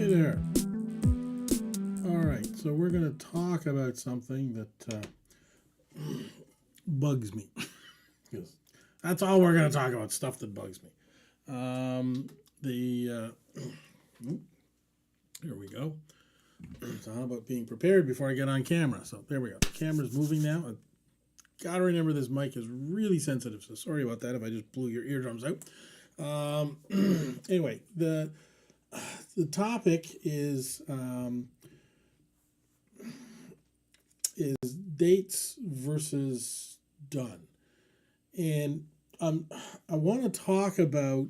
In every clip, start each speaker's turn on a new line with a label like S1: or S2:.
S1: Hey there. All right, so we're going to talk about something that bugs me. 'Cause that's all we're going to talk about, stuff that bugs me. The Here we go. So how about being prepared before I get on camera? So there we go. The camera's moving now. I gotta remember this mic is really sensitive, so sorry about that if I just blew your eardrums out. Anyway, the topic is dates versus done, and I want to talk about.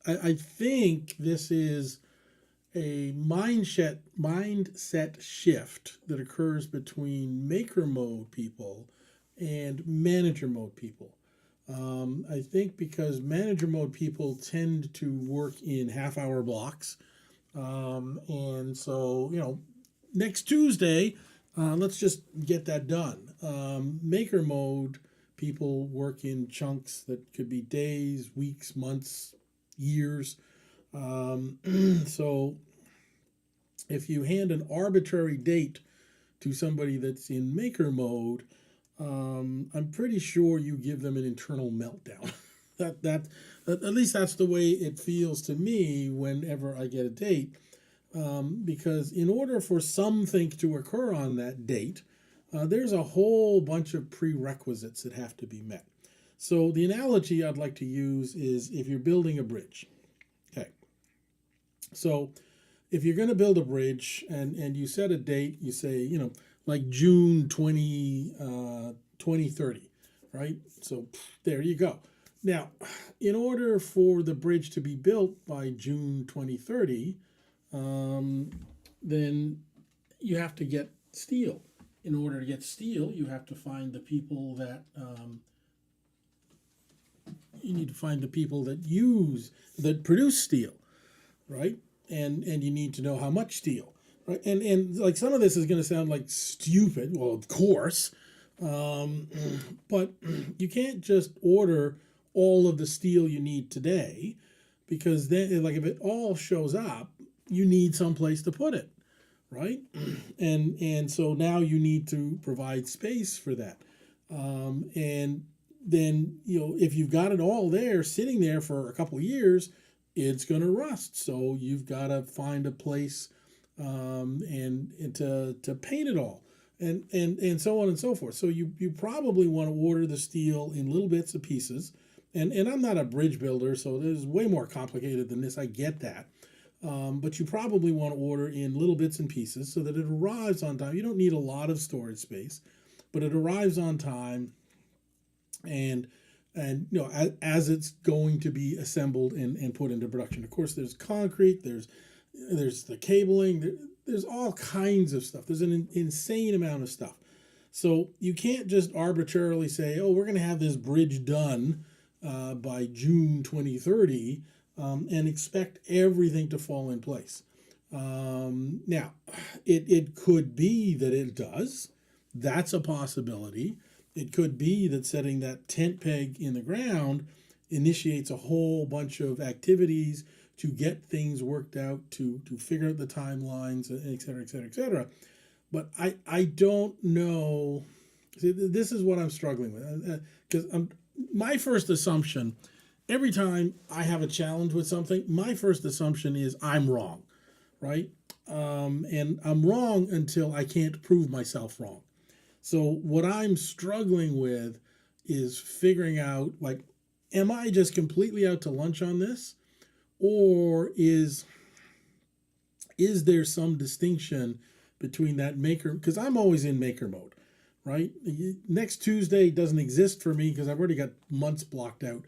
S1: I think this is a mindset shift that occurs between maker mode people and manager mode people. I think because manager mode people tend to work in half-hour blocks, and so next Tuesday, let's just get that done. Maker mode people work in chunks that could be days, weeks, months, years. So if you hand an arbitrary date to somebody that's in maker mode, I'm pretty sure you give them an internal meltdown. that at least that's the way it feels to me whenever I get a date. Because in order for something to occur on that date, there's a whole bunch of prerequisites that have to be met. So the analogy I'd like to use is if you're building a bridge. Okay. So if you're going to build a bridge and you set a date, you say, like June 2030, right? So there you go. Now, in order for the bridge to be built by June 2030, then you have to get steel. In order to get steel, you have to find the people that that produce steel, right? And you need to know how much steel, right? And like some of this is going to sound like stupid. Well, of course, but you can't just order all of the steel you need today, because then, like, if it all shows up, you need some place to put it, right? And so now you need to provide space for that, and then if you've got it all there sitting there for a couple of years, it's going to rust. So you've got to find a place, and to paint it all, and so on and so forth. So you probably want to order the steel in little bits of pieces. And I'm not a bridge builder, so this is way more complicated than this. I get that. But you probably want to order in little bits and pieces so that it arrives on time. You don't need a lot of storage space, but it arrives on time, and as it's going to be assembled and put into production. Of course, there's concrete, there's the cabling, there's all kinds of stuff. There's an insane amount of stuff. So you can't just arbitrarily say, oh, we're going to have this bridge done by June 2030, and expect everything to fall in place. Now, it could be that it does. That's a possibility. It could be that setting that tent peg in the ground initiates a whole bunch of activities to get things worked out, to figure out the timelines, et cetera, et cetera, et cetera. But I don't know. See, this is what I'm struggling with, because my first assumption, every time I have a challenge with something, my first assumption is I'm wrong, right? And I'm wrong until I can't prove myself wrong. So what I'm struggling with is figuring out, like, am I just completely out to lunch on this? Or is there some distinction between that maker? Because I'm always in maker mode, right? Next Tuesday doesn't exist for me because I've already got months blocked out.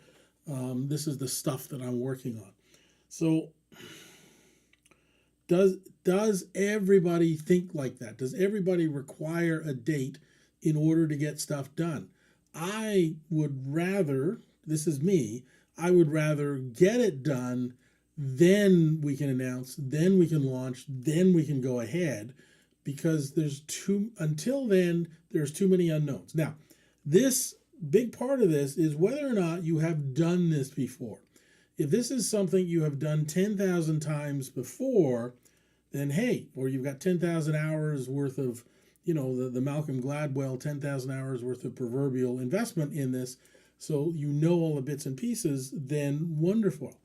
S1: This is the stuff that I'm working on. So does everybody think like that? Does everybody require a date in order to get stuff done? I would rather, this is me, I would rather get it done, then we can announce, then we can launch, then we can go ahead, because until then, there's too many unknowns. Now, this big part of this is whether or not you have done this before. If this is something you have done 10,000 times before, then hey, or you've got 10,000 hours worth of, the Malcolm Gladwell 10,000 hours worth of proverbial investment in this, so you know all the bits and pieces, then wonderful.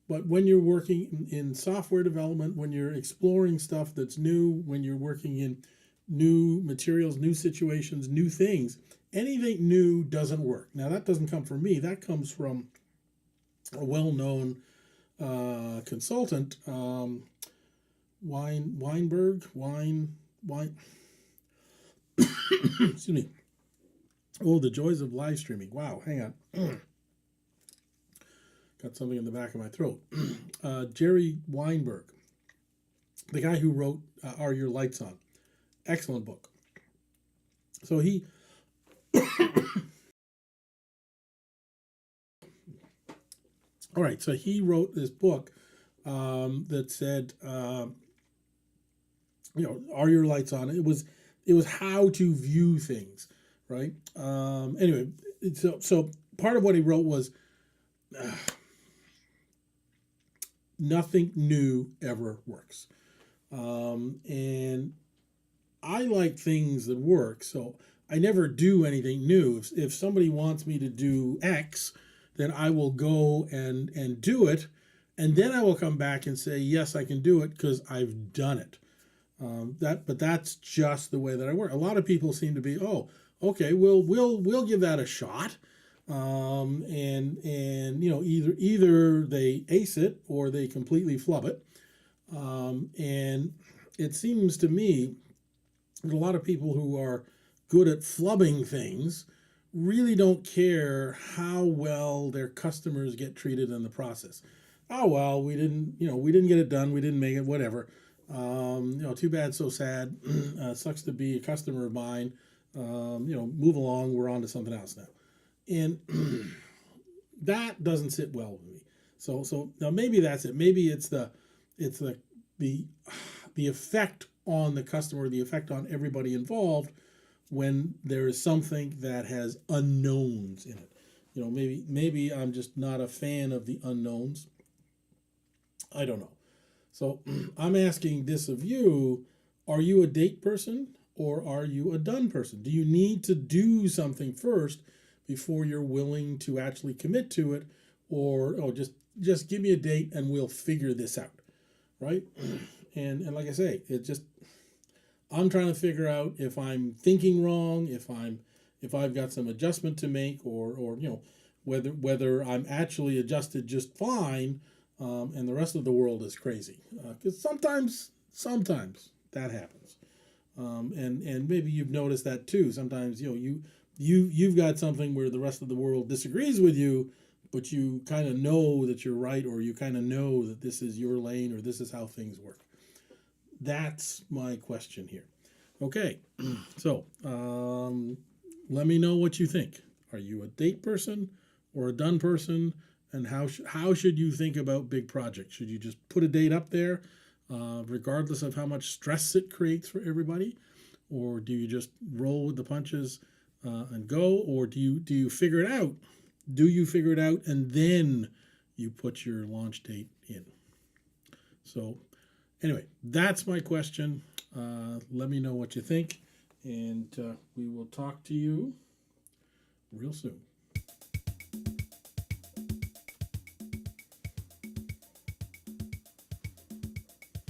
S1: But when you're working in software development, when you're exploring stuff that's new, when you're working in new materials, new situations, new things, anything new doesn't work. Now, that doesn't come from me, that comes from a well known consultant, Weinberg, excuse me. Oh, the joys of live streaming. Wow, hang on. Got something in the back of my throat. Jerry Weinberg, the guy who wrote Are Your Lights On? Excellent book. So he. All right, so he wrote this book that said, are your lights on? It was how to view things, right? Anyway, so part of what he wrote was nothing new ever works, and I like things that work, so I never do anything new. If somebody wants me to do X, then I will go and do it, and then I will come back and say yes, I can do it because I've done it. But that's just the way that I work. A lot of people seem to be, oh, okay, we'll give that a shot, and either they ace it or they completely flub it, and it seems to me that a lot of people who are good at flubbing things really don't care how well their customers get treated in the process. Oh well, we didn't get it done, we didn't make it, whatever. Too bad, so sad. Sucks to be a customer of mine. Move along. We're on to something else now, and that doesn't sit well with me. So now maybe that's it. Maybe it's the effect on the customer, the effect on everybody involved when there is something that has unknowns in it. Maybe I'm just not a fan of the unknowns. I don't know. So I'm asking this of you, are you a date person or are you a done person? Do you need to do something first before you're willing to actually commit to it? Or just give me a date and we'll figure this out, right? And like I say, I'm trying to figure out if I'm thinking wrong, if I've got some adjustment to make, or whether I'm actually adjusted just fine, and the rest of the world is crazy. Because sometimes that happens, and maybe you've noticed that too. Sometimes you've got something where the rest of the world disagrees with you, but you kind of know that you're right, or you kind of know that this is your lane, or this is how things work. That's my question here. Okay, so let me know what you think. Are you a date person or a done person? And how should you think about big projects? Should you just put a date up there, regardless of how much stress it creates for everybody, or do you just roll with the punches and go, or do you figure it out? Do you figure it out and then you put your launch date in? So anyway, that's my question. Let me know what you think, and we will talk to you real soon.